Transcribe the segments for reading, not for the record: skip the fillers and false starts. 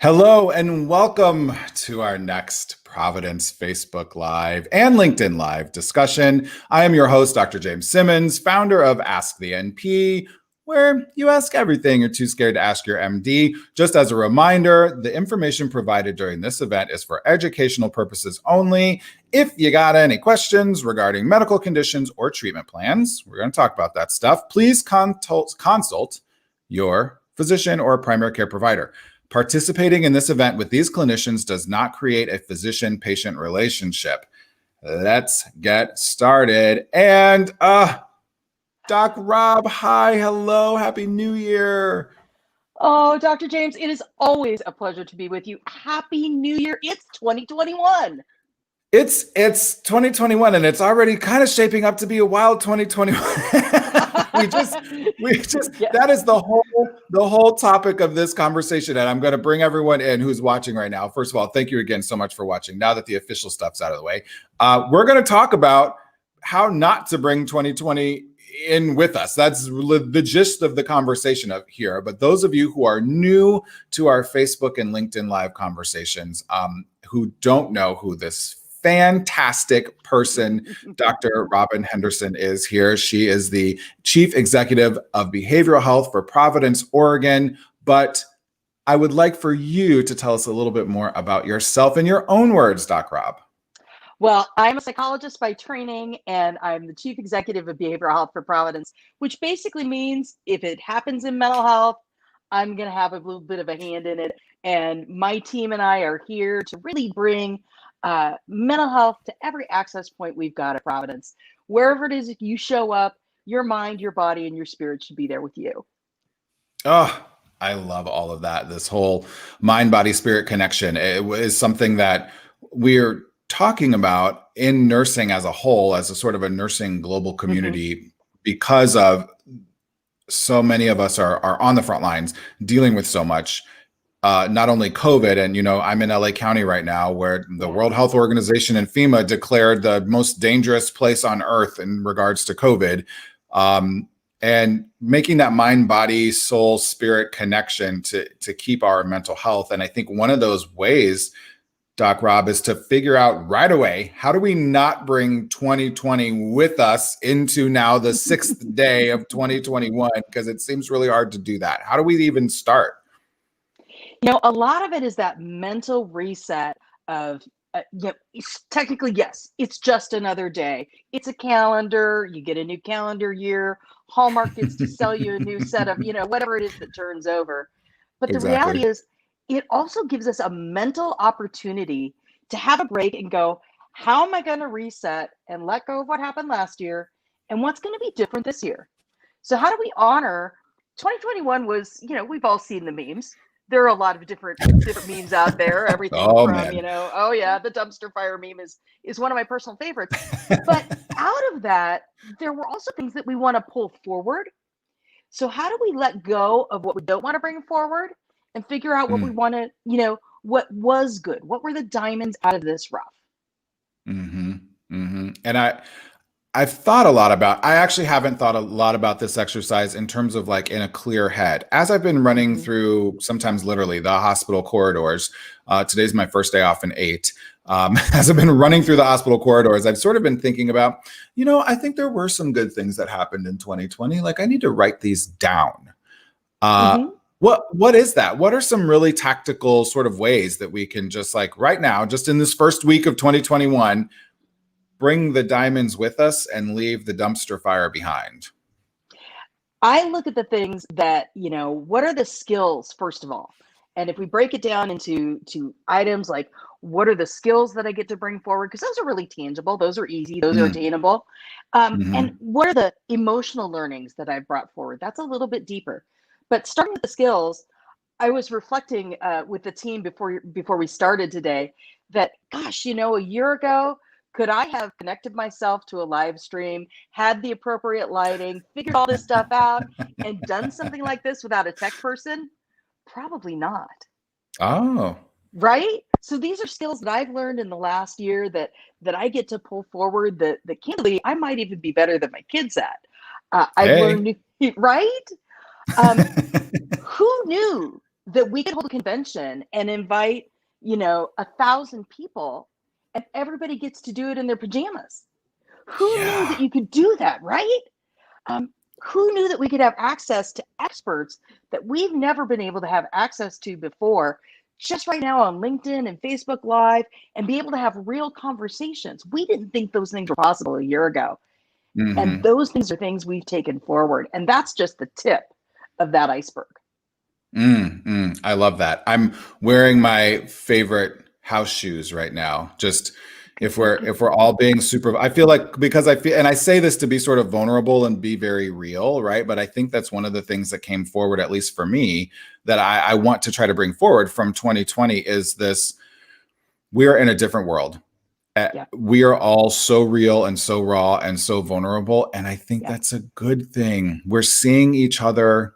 Hello and welcome to our next Providence Facebook Live and LinkedIn Live discussion. I am your host, Dr. James Simmons, founder of Ask the NP, where you ask everything you're too scared to ask your MD. Just as a reminder, the information provided during this event is for educational purposes only. If you got any questions regarding medical conditions or treatment plans, we're going to talk about that stuff. Please consult your physician or primary care provider. Participating in this event with these clinicians does not create a physician-patient relationship. Let's get started. And Doc Rob, hi, hello, happy New Year. Oh, Dr. James, it is always a pleasure to be with you. Happy New Year. It's 2021. It's 2021 and it's already kind of shaping up to be a wild 2021. we just yeah. That is the whole topic of this conversation, and I'm going to bring everyone in who's watching right now. First of all, thank you again so much for watching. Now that the official stuff's out of the way, we're going to talk about how not to bring 2020 in with us. That's the gist of the conversation up here. But those of you who are new to our Facebook and LinkedIn Live conversations, who don't know who this fantastic person, Dr. Robin Henderson, is here. She is the Chief Executive of Behavioral Health for Providence, Oregon. But I would like for you to tell us a little bit more about yourself in your own words, Doc Rob. Well, I'm a psychologist by training, and I'm the Chief Executive of Behavioral Health for Providence, which basically means if it happens in mental health, I'm going to have a little bit of a hand in it. And my team and I are here to really bring mental health to every access point we've got at Providence. Wherever it is, if you show up, your mind, your body, and your spirit should be there with you. Oh, I love all of that. This whole mind, body, spirit connection. It is something that we're talking about in nursing as a whole, as a sort of a nursing global community, because of so many of us are on the front lines dealing with so much. Not only COVID, and I'm in LA County right now, where the World Health Organization and FEMA declared the most dangerous place on earth in regards to COVID, and making that mind, body, soul, spirit connection to keep our mental health. And I think one of those ways, Doc Rob, is to figure out right away, how do we not bring 2020 with us into now the 6th day of 2021? Because it seems really hard to do that. How do we even start? A lot of it is that mental reset of, technically, yes, it's just another day. It's a calendar. You get a new calendar year. Hallmark gets to sell you a new set of, whatever it is that turns over. But the reality is, it also gives us a mental opportunity to have a break and go, how am I going to reset and let go of what happened last year? And what's going to be different this year? So how do we honor 2021 was, we've all seen the memes. There are a lot of different memes out there. Everything from, man. Oh yeah, the dumpster fire meme is one of my personal favorites. But out of that, there were also things that we want to pull forward. So how do we let go of what we don't want to bring forward and figure out what we want to, what was good? What were the diamonds out of this rough? And I've thought a lot about, I actually haven't thought a lot about this exercise in terms of like in a clear head. As I've been running through, sometimes literally, the hospital corridors, today's my first day off in 8. As I've been running through the hospital corridors, I've sort of been thinking about, I think there were some good things that happened in 2020. Like, I need to write these down. What is that? What are some really tactical sort of ways that we can just like right now, just in this first week of 2021, bring the diamonds with us and leave the dumpster fire behind? I look at the things that, what are the skills, first of all? And if we break it down into items like, what are the skills that I get to bring forward? Because those are really tangible. Those are easy. Those are attainable. And what are the emotional learnings that I've brought forward? That's a little bit deeper. But starting with the skills, I was reflecting with the team before we started today that, gosh, a year ago, could I have connected myself to a live stream, had the appropriate lighting, figured all this stuff out, and done something like this without a tech person? Probably not. Oh. Right? So these are skills that I've learned in the last year that I get to pull forward that candidly, I might even be better than my kids at. I've learned, right? Who knew that we could hold a convention and invite, 1,000 people, and everybody gets to do it in their pajamas. Who knew that Yeah. you could do that, right? Um, who knew that we could have access to experts that we've never been able to have access to before, just right now on LinkedIn and Facebook Live, and be able to have real conversations? We didn't think those things were possible a year ago. And Hmm. those things are things we've taken forward. And that's just the tip of that iceberg. I love that. I'm wearing my favorite house shoes right now. Just if we're all being super, I feel like, because I feel, and I say this to be sort of vulnerable and be very real, right? But I think that's one of the things that came forward, at least for me, that I want to try to bring forward from 2020 is this: we are in a different world. Yeah. We are all so real and so raw and so vulnerable, and I think Yeah. that's a good thing. We're seeing each other,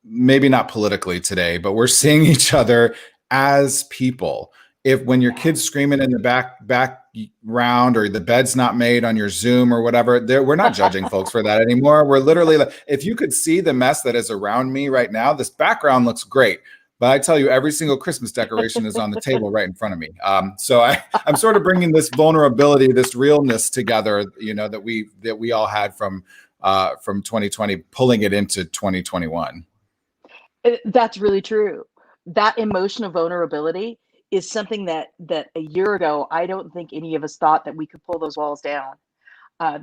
maybe not politically today, but we're seeing each other as people. If when your Yeah. kid's screaming in the background, or the bed's not made on your Zoom or whatever, we're not judging folks for that anymore. We're literally like, if you could see the mess that is around me right now, this background looks great. But I tell you, every single Christmas decoration is on the table right in front of me. So I'm sort of bringing this vulnerability, this realness together, that we all had from 2020, pulling it into 2021. That's really true. That emotional vulnerability is something that a year ago, I don't think any of us thought that we could pull those walls down.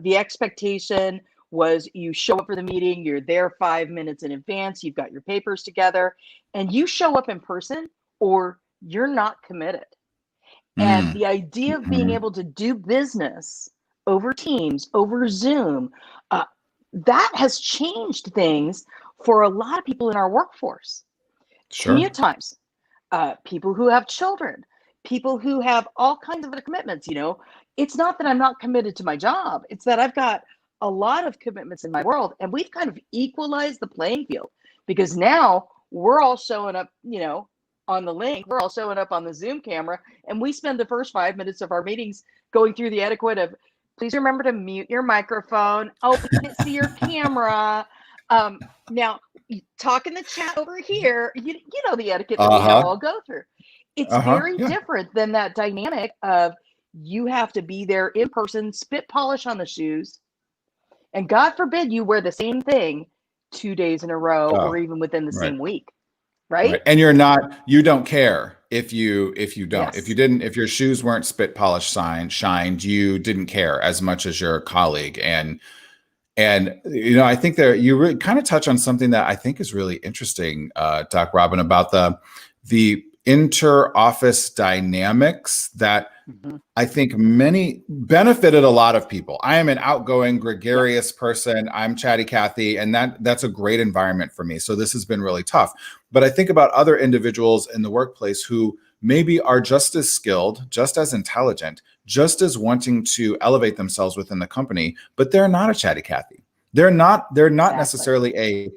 The expectation was you show up for the meeting, you're there 5 minutes in advance, you've got your papers together, and you show up in person or you're not committed. And Mm. the idea of being Mhm. able to do business over Teams, over Zoom, uh, that has changed things for a lot of people in our workforce. Sure. Commute times, people who have children, people who have all kinds of other commitments. It's not that I'm not committed to my job, it's that I've got a lot of commitments in my world, and we've kind of equalized the playing field because now we're all showing up, on the link, we're all showing up on the Zoom camera, and we spend the first 5 minutes of our meetings going through the etiquette of, please remember to mute your microphone. Oh, we can't see your camera. Now, talk in the chat over here. You know the etiquette that we now Uh-huh. all go through. It's Uh-huh. very Yeah. different than that dynamic of you have to be there in person, spit polish on the shoes, and God forbid you wear the same thing 2 days in a row Oh, or even within the right. same week, right? Right. And you don't care if you don't. If you Yes, didn't, if your shoes weren't spit polish shined, you didn't care as much as your colleague. And I think there you really kind of touch on something that I think is really interesting, Doc Robin, about the inter-office dynamics that mm-hmm. I think many benefited a lot of people. I am an outgoing, Yep, gregarious person. I'm chatty Cathy, and that's a great environment for me. So this has been really tough. But I think about other individuals in the workplace who maybe are just as skilled, just as intelligent, just as wanting to elevate themselves within the company, but they're not a chatty Cathy. They're not exactly. necessarily a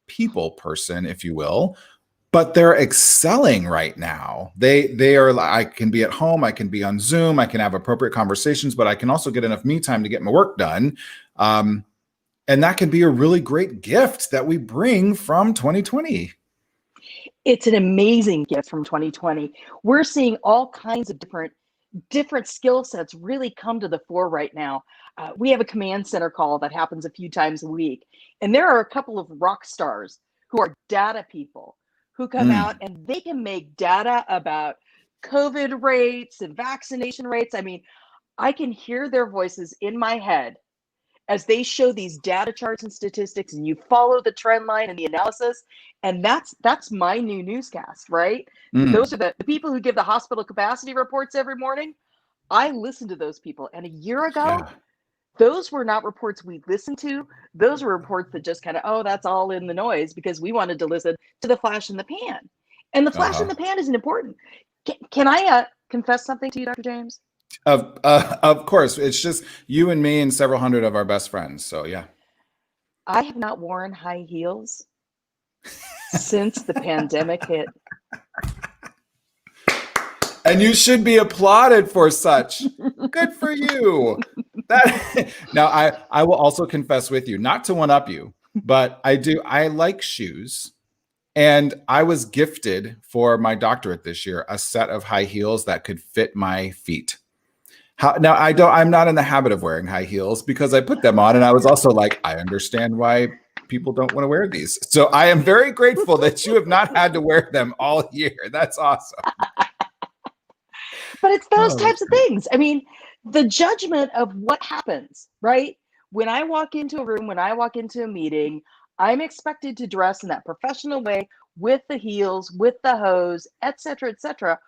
people person, if you will, but they're excelling right now. They are. I can be at home, I can be on Zoom, I can have appropriate conversations, but I can also get enough me time to get my work done. Um, and that can be a really great gift that we bring from 2020. It's an amazing gift from 2020. We're seeing all kinds of different skill sets really come to the fore right now. We have a command center call that happens a few times a week, and there are a couple of rock stars who are data people who come out Mm, and they can make data about COVID rates and vaccination rates. I mean, I can hear their voices in my head as they show these data charts and statistics, and you follow the trend line and the analysis. And that's my new newscast, right? Those mm, are the people who give the hospital capacity reports every morning. I listen to those people, and a year ago, yeah. those were not reports we listened to. Those were reports that just kind of, oh, that's all in the noise, because we wanted to listen to the flash in the pan. And the flash in Uh-huh. the pan isn't important. Can I confess something to you, Dr. James? Of course, it's just you and me and several hundred of our best friends. So yeah. I have not worn high heels since the pandemic hit. And you should be applauded for such. Good for you. That now I will also confess with you, not to one up you, but I like shoes. And I was gifted for my doctorate this year a set of high heels that could fit my feet. Now I'm not in the habit of wearing high heels because I put them on and I was also like, I understand why people don't want to wear these. So I am very grateful that you have not had to wear them all year. That's awesome. But it's those Oh, that's types of great. things. I mean, the judgment of what happens, right? When I walk into a room, when I walk into a meeting, I'm expected to dress in that professional way with the heels, with the hose, et cetera,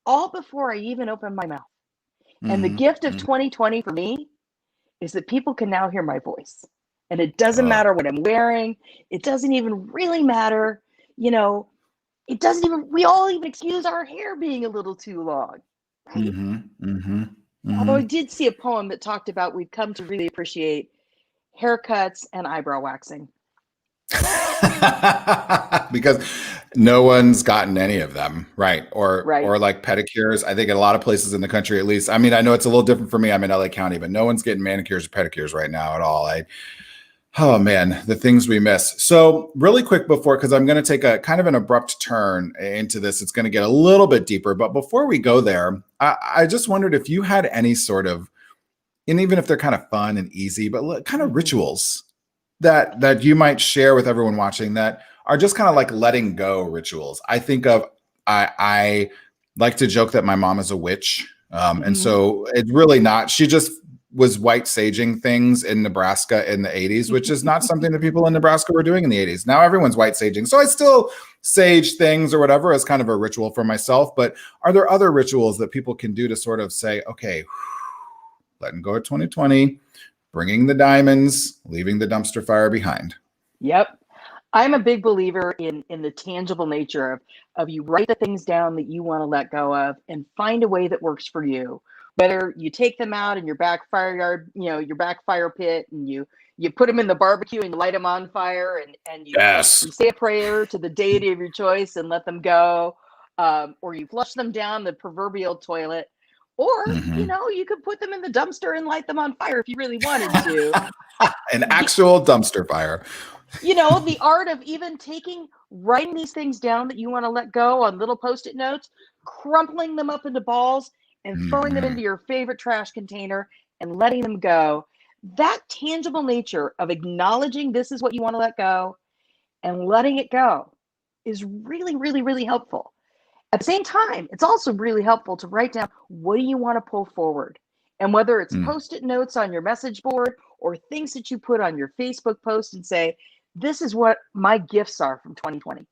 all before I even open my mouth. And the gift of Mm-hmm. 2020 for me is that people can now hear my voice. And it doesn't Oh. matter what I'm wearing. It doesn't even really matter. You know, it doesn't even, we all even excuse our hair being a little too long, right? Mm-hmm. Mm-hmm. Although I Mm-hmm. did see a poem that talked about we've come to really appreciate haircuts and eyebrow waxing. Because no one's gotten any of them, right? Right. Or like pedicures. I think in a lot of places in the country, at least. I mean, I know it's a little different for me. I'm in LA County, but no one's getting manicures or pedicures right now at all. Oh man, the things we miss. So really quick before, because I'm going to take a kind of an abrupt turn into this. It's going to get a little bit deeper, but before we go there, I just wondered if you had any sort of, and even if they're kind of fun and easy, but kind of Mm-hmm. rituals that you might share with everyone watching that are just kind of like letting go rituals. I think of I like to joke that my mom is a witch. And Mm-hmm. so it's really not. She just was white saging things in Nebraska in the 80s, which is not something that people in Nebraska were doing in the 80s. Now everyone's white saging. So I still sage things or whatever as kind of a ritual for myself. But are there other rituals that people can do to sort of say, okay, letting go of 2020, bringing the diamonds, leaving the dumpster fire behind? Yep. I'm a big believer in the tangible nature of you write the things down that you want to let go of and find a way that works for you. Whether you take them out in your back fire yard, you know, your back fire pit, and you put them in the barbecue and you light them on fire, and Yes. you say a prayer to the deity of your choice and let them go, or you flush them down the proverbial toilet, or you Mm-hmm. know you could put them in the dumpster and light them on fire if you really wanted to. An The actual dumpster fire. you know, the art of even writing these things down that you want to let go on little post-it notes, crumpling them up into balls and throwing them Mm-hmm. into your favorite trash container and letting them go. That tangible nature of acknowledging this is what you want to let go and letting it go is really, really, really helpful. At the same time, it's also really helpful to write down what do you want to pull forward. And whether it's Mm. post it notes on your message board or things that you put on your Facebook post and say, this is what my gifts are from 2020.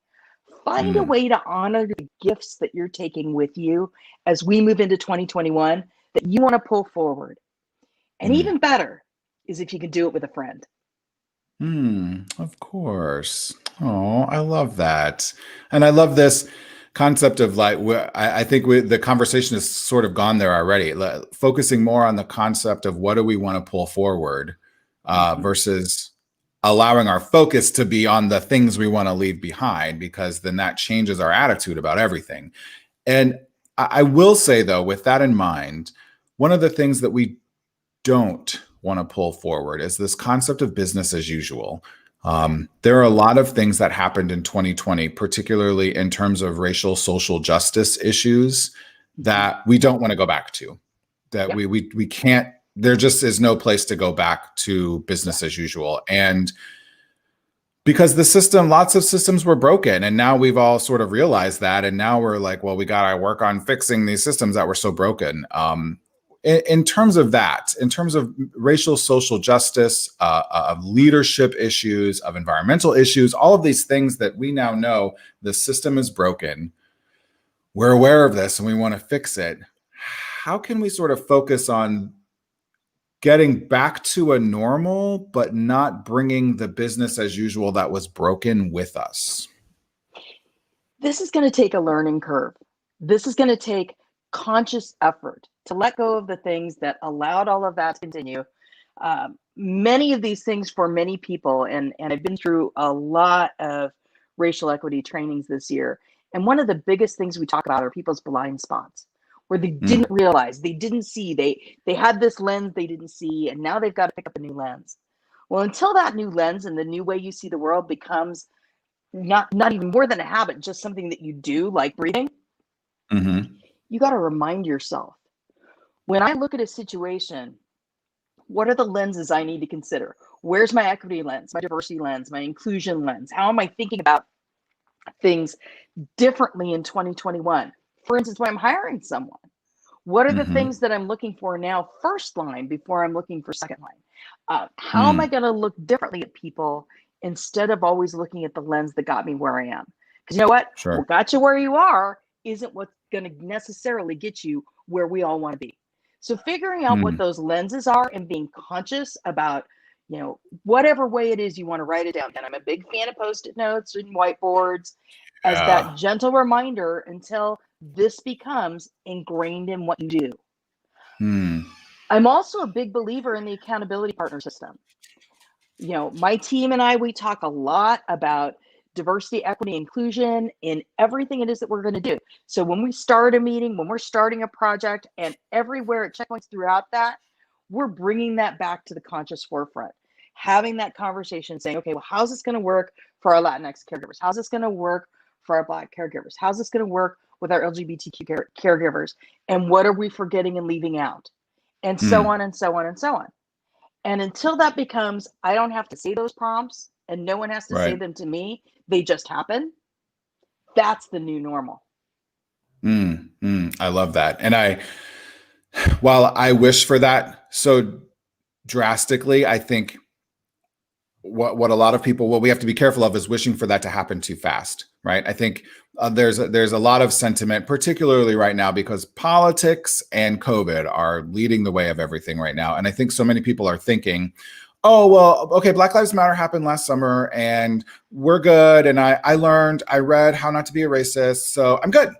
Find a Mm. way to honor the gifts that you're taking with you as we move into 2021 that you want to pull forward. And Mm. even better is if you can do it with a friend. Of course. Oh, I love that. And I love this concept of like, I think the conversation has sort of gone there already, focusing more on the concept of what do we want to pull forward Mhm. versus allowing our focus to be on the things we want to leave behind, because then that changes our attitude about everything. And I will say, though, with that in mind, one of the things that we don't want to pull forward is this concept of business as usual. There are a lot of things that happened in 2020, particularly in terms of racial social justice issues, Mhm. that we don't want to go back to. That Yep. we can't. There just is no place to go back to business Correct. as usual, and because the system, lots of systems were broken, and now we've all sort of realized that, and now we're like, well, we got to work on fixing these systems that were so broken. In terms of that, in terms of racial social justice, of leadership issues, of environmental issues, all of these things that we now know the system is broken, we're aware of this and we want to fix it. How can we sort of focus on getting back to a normal, but not bringing the business as usual that was broken with us? This is going to take a learning curve. This is going to take conscious effort to let go of the things that allowed all of that to continue. Many of these things for many people, and I've been through a lot of racial equity trainings this year. And one of the biggest things we talk about are people's blind spots, where they Mm, didn't realize, they didn't see, they had this lens they didn't see, and now they've got to pick up a new lens. Well, until that new lens and the new way you see the world becomes not even more than a habit, just something that you do, like breathing, Mm-hmm. you got to remind yourself, when I look at a situation, what are the lenses I need to consider? Where's my equity lens, my diversity lens, my inclusion lens? How am I thinking about things differently in 2021? For instance, when I'm hiring someone, what are the Mm-hmm. things that I'm looking for now, first line, before I'm looking for second line? How am I Mm. going to look differently at people instead of always looking at the lens that got me where I am? Because you know what Sure. got you where you are isn't what's going to necessarily get you where we all want to be. So figuring out what Mm. those lenses are and being conscious about, whatever way it is you want to write it down. And I'm a big fan of post-it notes and whiteboards as that Yeah. gentle reminder until this becomes ingrained in what you do. Mm. I'm also a big believer in the accountability partner system. My team and I, we talk a lot about diversity, equity, inclusion in everything it is that we're going to do. So when we start a meeting, when we're starting a project, and everywhere at checkpoints throughout that, we're bringing that back to the conscious forefront, having that conversation saying, okay, well, how's this going to work for our Latinx caregivers? How's this going to work for our Black caregivers? How's this going to work with our LGBTQ caregivers? And what are we forgetting and leaving out? And so Mm. on and so on and so on. And until that becomes, I don't have to say those prompts and no one has to say Right. them to me, they just happen. That's the new normal. Mm. Mm. I love that. And while I wish for that so drastically, I think what a lot of people, what we have to be careful of is wishing for that to happen too fast, right? I think there's a lot of sentiment, particularly right now, because politics and COVID are leading the way of everything right now. And I think so many people are thinking, oh, well, okay, Black Lives Matter happened last summer and we're good. And I read How Not to Be a Racist. So I'm good.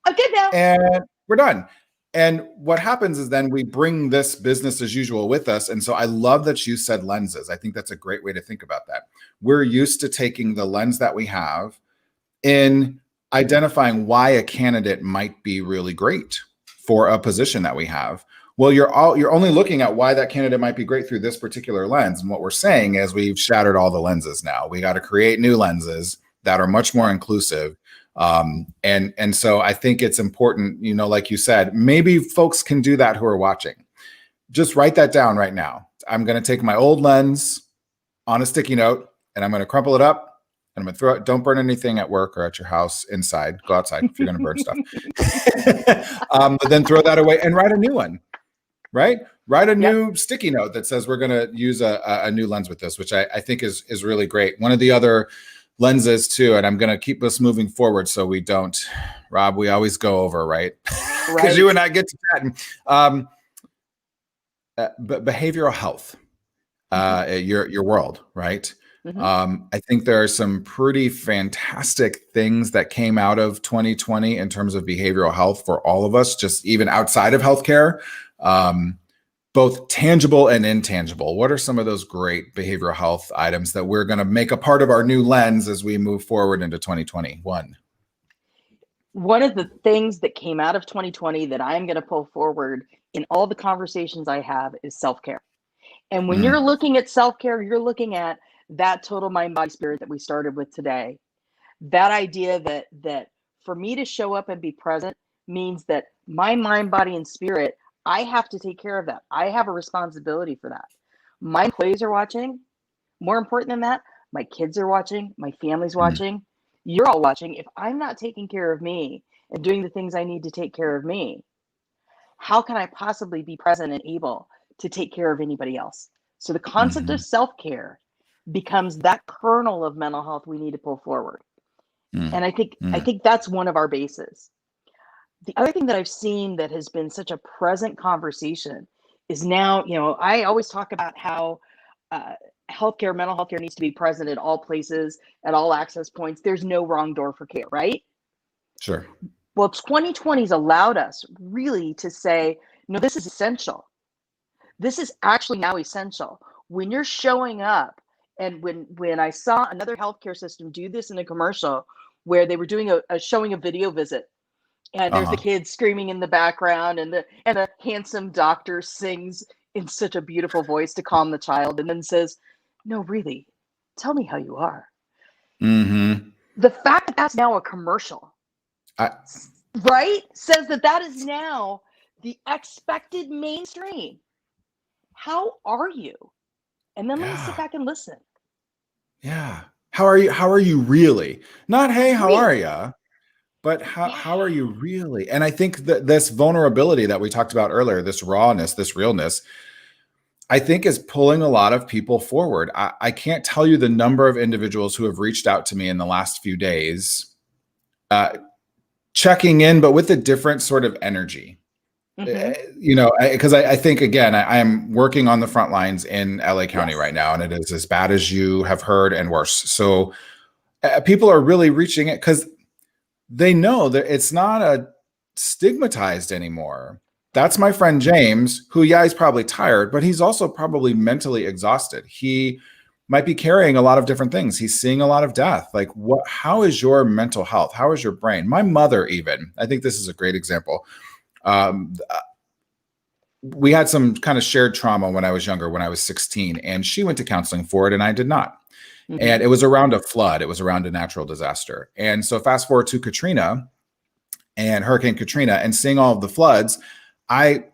I'm good now. And we're done. And what happens is then we bring this business as usual with us. And so I love that you said lenses. I think that's a great way to think about that. We're used to taking the lens that we have in identifying why a candidate might be really great for a position that we have. Well, you're only looking at why that candidate might be great through this particular lens. And what we're saying is we've shattered all the lenses now. We got to create new lenses that are much more inclusive. And so I think it's important, like you said, maybe folks can do that who are watching. Just write that down right now. I'm going to take my old lens on a sticky note and I'm going to crumple it up and I'm going to throw it. Don't burn anything at work or at your house inside. Go outside if you're going to burn stuff. But then throw that away and write a new one, right? Write a Yep. new sticky note that says we're going to use a new lens with this, which I think is really great. One of the other lenses too, and I'm going to keep this moving forward so we don't, Rob, we always go over, right? Because Right. you and I get to chatting. Behavioral health, your world, right? Mm-hmm. I think there are some pretty fantastic things that came out of 2020 in terms of behavioral health for all of us, just even outside of healthcare, both tangible and intangible. What are some of those great behavioral health items that we're going to make a part of our new lens as we move forward into 2021? One of the things that came out of 2020 that I'm going to pull forward in all the conversations I have is self-care. And when you're Mm. looking at self-care, you're looking at that total mind, body, spirit that we started with today. That idea that for me to show up and be present means that my mind, body, and spirit, I have to take care of that. I have a responsibility for that. My employees are watching. More important than that, my kids are watching, my family's Mm. watching, you're all watching. If I'm not taking care of me and doing the things I need to take care of me, how can I possibly be present and able to take care of anybody else? So the concept Mm-hmm. of self-care becomes that kernel of mental health we need to pull forward. Mm. And I think I Mm. think that's one of our bases. The other thing that I've seen that has been such a present conversation is now, I always talk about how uh, healthcare, mental health care needs to be present at all places, at all access points. There's no wrong door for care, right? Sure. Well, 2020's allowed us really to say, no, this is essential. This is actually now essential. When you're showing up, and when I saw another healthcare system do this in a commercial where they were doing a showing a video visit, and there's the Uh-huh. kids screaming in the background, and the handsome doctor sings in such a beautiful voice to calm the child, and then says, "No, really, tell me how you are." Mm-hmm. The fact that that's now a commercial, I, right, says that that is now the expected mainstream. How are you? And then let me sit yeah, back and listen. yeah. How are you? How are you really? Not, hey, how are Really? you? But Yeah. how are you really? And I think that this vulnerability that we talked about earlier, this rawness, this realness, I think is pulling a lot of people forward. I can't tell you the number of individuals who have reached out to me in the last few days, uh, checking in, but with a different sort of energy. Mm-hmm. Because I think, again, I am working on the front lines in LA County right Yes. now, and it is as bad as you have heard and worse. So people are really reaching it because they know that it's not a stigmatized anymore. That's my friend James, who, yeah, he's probably tired, but he's also probably mentally exhausted. He might be carrying a lot of different things. He's seeing a lot of death. Like, how is your mental health? How is your brain? My mother, even, I think this is a great example. Um, we had some kind of shared trauma when I was younger, when I was 16, and she went to counseling for it, and I did not. Mm-hmm. And it was around a flood, it was around a natural disaster. And so, fast forward to Katrina and Hurricane Katrina and seeing all of the floods, I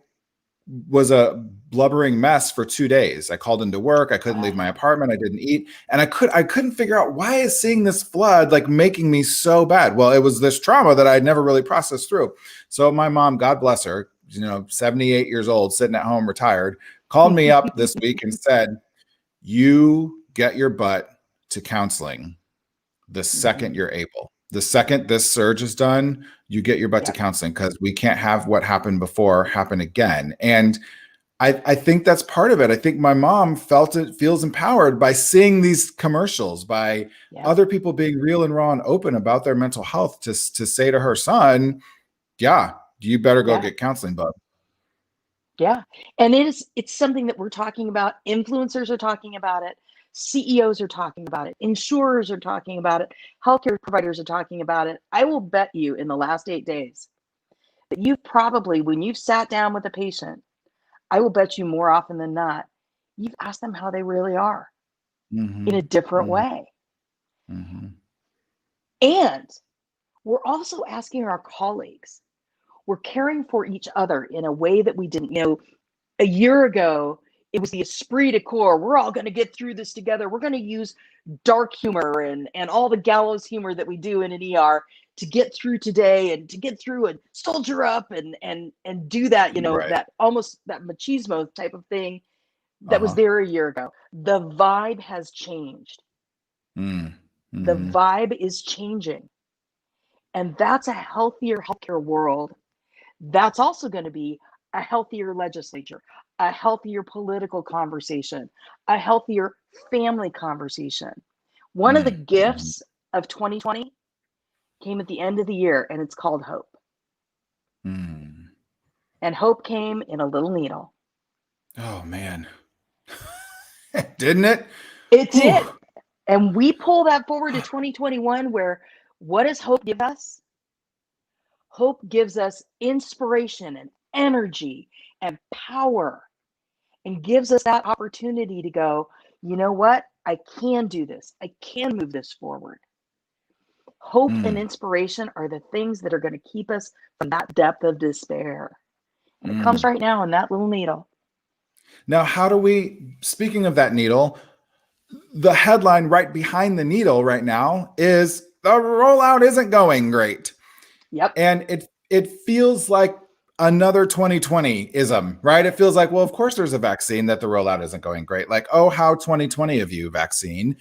was a blubbering mess for 2 days. I called into work. I couldn't leave my apartment. I didn't eat. And I couldn't figure out, why is seeing this flood like making me so bad? Well, it was this trauma that I'd never really processed through. So my mom, God bless her, 78 years old, sitting at home, retired, called me up this week and said, you get your butt to counseling the Mm-hmm. second you're able. The second this surge is done, you get your butt to Yep. counseling, because we can't have what happened before happen again. And I think that's part of it. I think my mom feels empowered by seeing these commercials, by Yep. other people being real and raw and open about their mental health, to say to her son, yeah, you better go Yeah. get counseling, bub. Yeah. And it's something that we're talking about. Influencers are talking about it. CEOs are talking about it. Insurers are talking about it. Healthcare providers are talking about it. I will bet you in the last 8 days that you've probably, when you've sat down with a patient, I will bet you more often than not, you've asked them how they really are in Mm-hmm. a different Mm-hmm. way. Mm-hmm. And we're also asking our colleagues. We're caring for each other in a way that we didn't. A year ago, it was the esprit de corps. We're all going to get through this together. We're going to use dark humor and all the gallows humor that we do in an ER to get through today, and to get through and soldier up and do that, Right. that almost that machismo type of thing that was Uh-huh. there a year ago. The vibe has changed. Mm. The Mm-hmm. vibe is changing. And that's a healthier healthcare world. That's also going to be a healthier legislature, a healthier political conversation, a healthier family conversation. One of the Mm-hmm. gifts of 2020 came at the end of the year, and it's called hope. Mm. And hope came in a little needle. Oh man. Didn't it? It Whew. did. And we pull that forward to 2021, where what does hope give us? Hope gives us inspiration and energy and power, and gives us that opportunity to go, you know what? I can do this. I can move this forward. Hope and Mm. inspiration are the things that are going to keep us from that depth of despair. And it comes Mm. right now in that little needle. Now, how do we, speaking of that needle, the headline right behind the needle right now is the rollout isn't going great. Yep. And it feels like another 2020 ism, right? It feels like, well, of course there's a vaccine, that the rollout isn't going great. Like, oh, how 2020 of you, vaccine.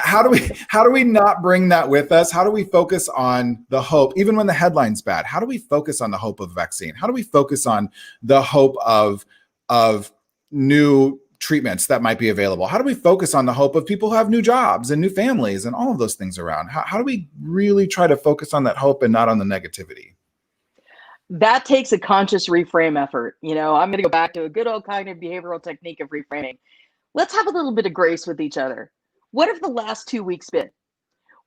Right. How do we not bring that with us? How do we focus on the hope, even when the headline's bad? How do we focus on the hope of vaccine? How do we focus on the hope of new treatments that might be available? How do we focus on the hope of people who have new jobs and new families and all of those things around? How do we really try to focus on that hope and not on the negativity? That takes a conscious reframe effort. I'm going to go back to a good old cognitive behavioral technique of reframing. Let's have a little bit of grace with each other. What have the last 2 weeks been?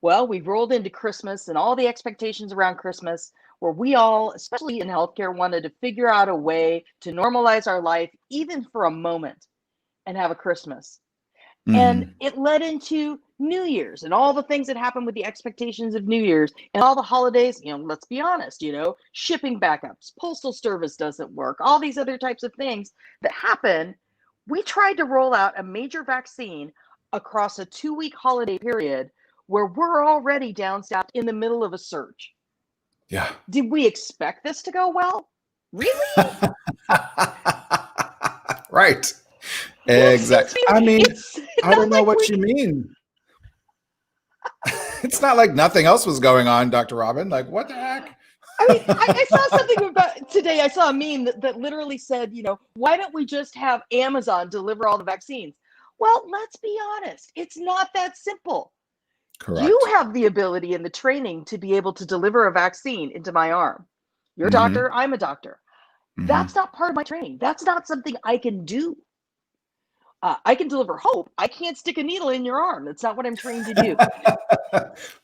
Well, we've rolled into Christmas and all the expectations around Christmas, where we all, especially in healthcare, wanted to figure out a way to normalize our life, even for a moment, and have a Christmas. And Mm-hmm. it led into New Year's and all the things that happen with the expectations of New Year's and all the holidays, let's be honest, shipping backups, postal service doesn't work, all these other types of things that happen. We tried to roll out a major vaccine across a 2-week holiday period where we're already downstaffed in the middle of a surge. Yeah. Did we expect this to go well? Really? Right. Well, Exactly. I mean, it's I don't know like what you mean. It's not like nothing else was going on, Dr. Robin. Like, what the heck? I mean, I saw something about today. I saw a meme that literally said, why don't we just have Amazon deliver all the vaccines? Well, let's be honest. It's not that simple. Correct. You have the ability and the training to be able to deliver a vaccine into my arm. You're a doctor. I'm a doctor. That's not part of my training. That's not something I can do. I can deliver hope. I can't stick a needle in your arm. That's not what I'm trained to do.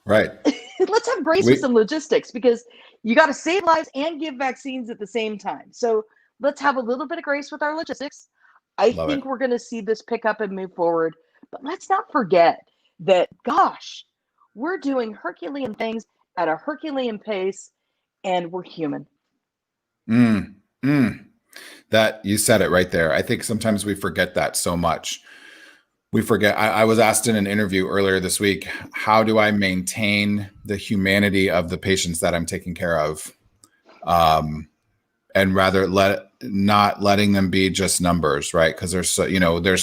Right. Let's have grace with some logistics, because you got to save lives and give vaccines at the same time. So let's have a little bit of grace with our logistics. I think we're going to see this pick up and move forward. But let's not forget that, gosh, we're doing Herculean things at a Herculean pace, and we're human. That, you said it right there. I think sometimes we forget that so much. We forget. I was asked in an interview earlier this week, how do I maintain the humanity of the patients that I'm taking care of? And rather not letting them be just numbers, right? Because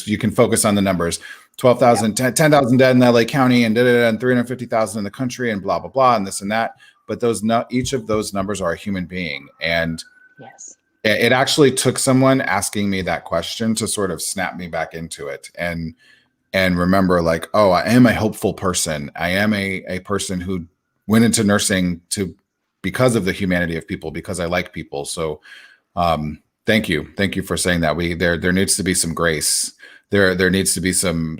you can focus on the numbers, 12,000, 10,000 dead in LA County and and 350,000 in the country and blah, blah, blah, and this and that. But each of those numbers are a human being. And yes, it actually took someone asking me that question to sort of snap me back into it and remember, like, oh, I am a hopeful person. I am a person who went into nursing because of the humanity of people, because I like people. So thank you for saying that. There needs to be some grace. There needs to be some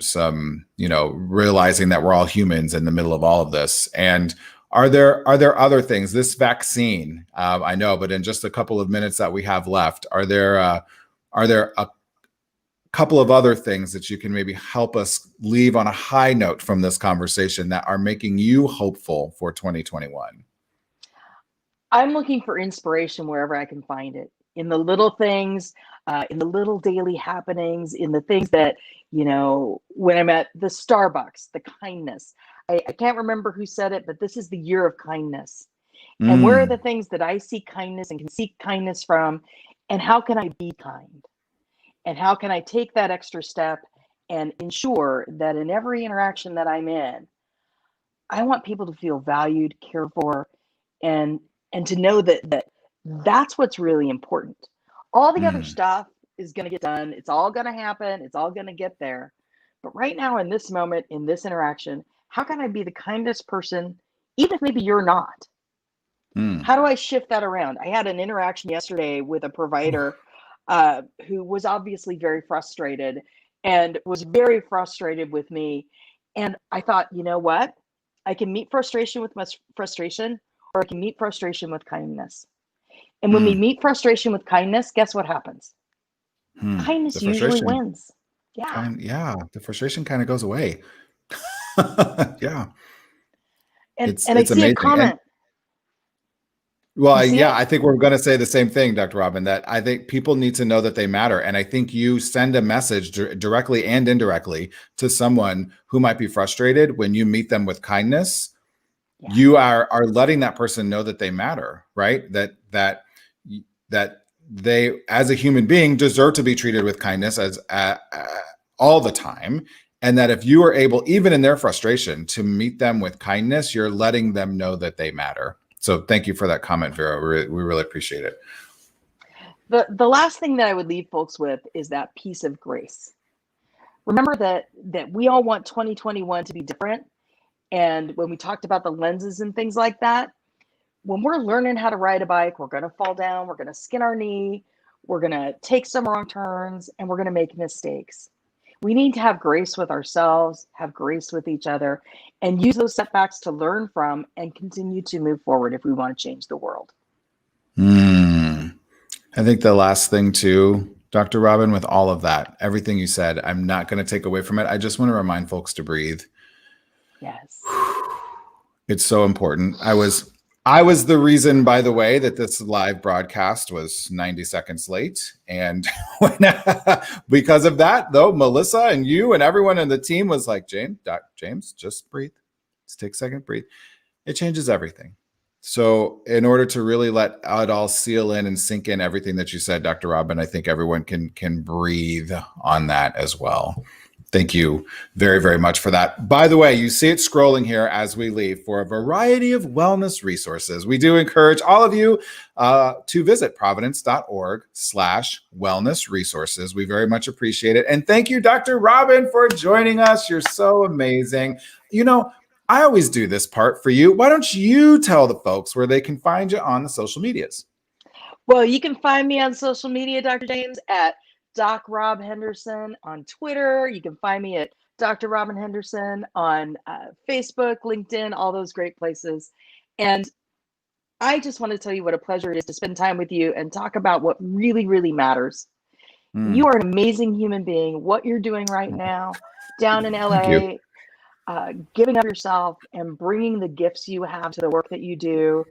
realizing that we're all humans in the middle of all of this. And are there other things? This vaccine, I know, but in just a couple of minutes that we have left, are there a couple of other things that you can maybe help us leave on a high note from this conversation that are making you hopeful for 2021? I'm looking for inspiration wherever I can find it, in the little things, in the little daily happenings, in the things that, when I'm at the Starbucks, the kindness. I can't remember who said it, but this is the year of kindness. And where are the things that I see kindness and can seek kindness from? And how can I be kind? And how can I take that extra step and ensure that in every interaction that I'm in, I want people to feel valued, cared for, and to know that that's what's really important. All the other stuff is going to get done. It's all going to happen. It's all going to get there. But right now, in this moment, in this interaction, how can I be the kindest person, even if maybe you're not? How do I shift that around? I had an interaction yesterday with a provider who was obviously very frustrated and was very frustrated with me. And I thought, you know what? I can meet frustration with my frustration, or I can meet frustration with kindness. And when we meet frustration with kindness, guess what happens? Kindness usually wins. Yeah. The frustration kind of goes away. Yeah. And It's I see amazing. a comment. I think we're going to say the same thing, Dr. Robin, that I think people need to know that they matter. And I think you send a message directly and indirectly to someone who might be frustrated. When you meet them with kindness, you are letting that person know that they matter, right? That they, as a human being, deserve to be treated with kindness as all the time. And that if you are able, even in their frustration, to meet them with kindness, you're letting them know that they matter. So thank you for that comment, Vera. We really appreciate it. The last thing that I would leave folks with is that piece of grace. Remember that we all want 2021 to be different. And when we talked about the lenses and things like that, when we're learning how to ride a bike, we're going to fall down, we're going to skin our knee, we're going to take some wrong turns, and we're going to make mistakes. We need to have grace with ourselves, have grace with each other, and use those setbacks to learn from and continue to move forward if we want to change the world. I think the last thing too, Dr. Robin, with all of that, everything you said, I'm not going to take away from it. I just want to remind folks to breathe. Yes. It's so important. I was the reason, by the way, that this live broadcast was 90 seconds late. And when, because of that, though, Melissa and you and everyone in the team was like, James, just breathe. Just take a second, breathe. It changes everything. So in order to really let it all seal in and sink in everything that you said, Dr. Robin, I think everyone can breathe on that as well. Thank you very, very much for that. By the way, you see it scrolling here as we leave for a variety of wellness resources. We do encourage all of you to visit providence.org/wellness resources. We very much appreciate it. And thank you, Dr. Robin, for joining us. You're so amazing. You know, I always do this part for you. Why don't you tell the folks where they can find you on the social medias? Well, you can find me on social media, Dr. James, at Doc Rob Henderson on Twitter. You can find me at Dr. Robin Henderson on Facebook, LinkedIn, all those great places. And I just want to tell you what a pleasure it is to spend time with you and talk about what really, really matters. You are an amazing human being. What you're doing right now down in LA, giving up yourself and bringing the gifts you have to the work that you do,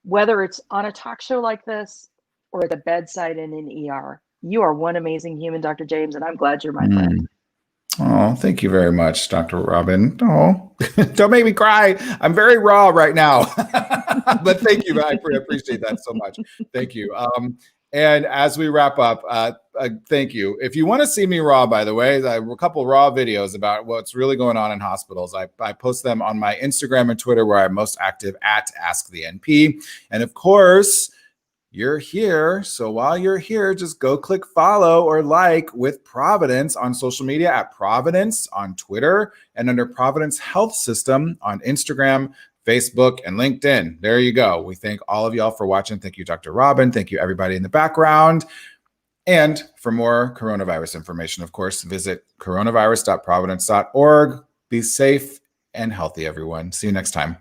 whether it's on a talk show like this or at the bedside in an ER. You are one amazing human, Dr. James, and I'm glad you're my friend. Oh, thank you very much, Dr. Robin. Oh, don't make me cry. I'm very raw right now. But thank you. I appreciate that so much. Thank you. And as we wrap up, thank you. If you want to see me raw, by the way, I have a couple raw videos about what's really going on in hospitals. I post them on my Instagram and Twitter, where I'm most active at Ask the NP. And of course, you're here. So while you're here, just go click follow or like with Providence on social media at Providence on Twitter and under Providence Health System on Instagram, Facebook, and LinkedIn. There you go. We thank all of y'all for watching. Thank you, Dr. Robin. Thank you, everybody in the background. And for more coronavirus information, of course, visit coronavirus.providence.org. Be safe and healthy, everyone. See you next time.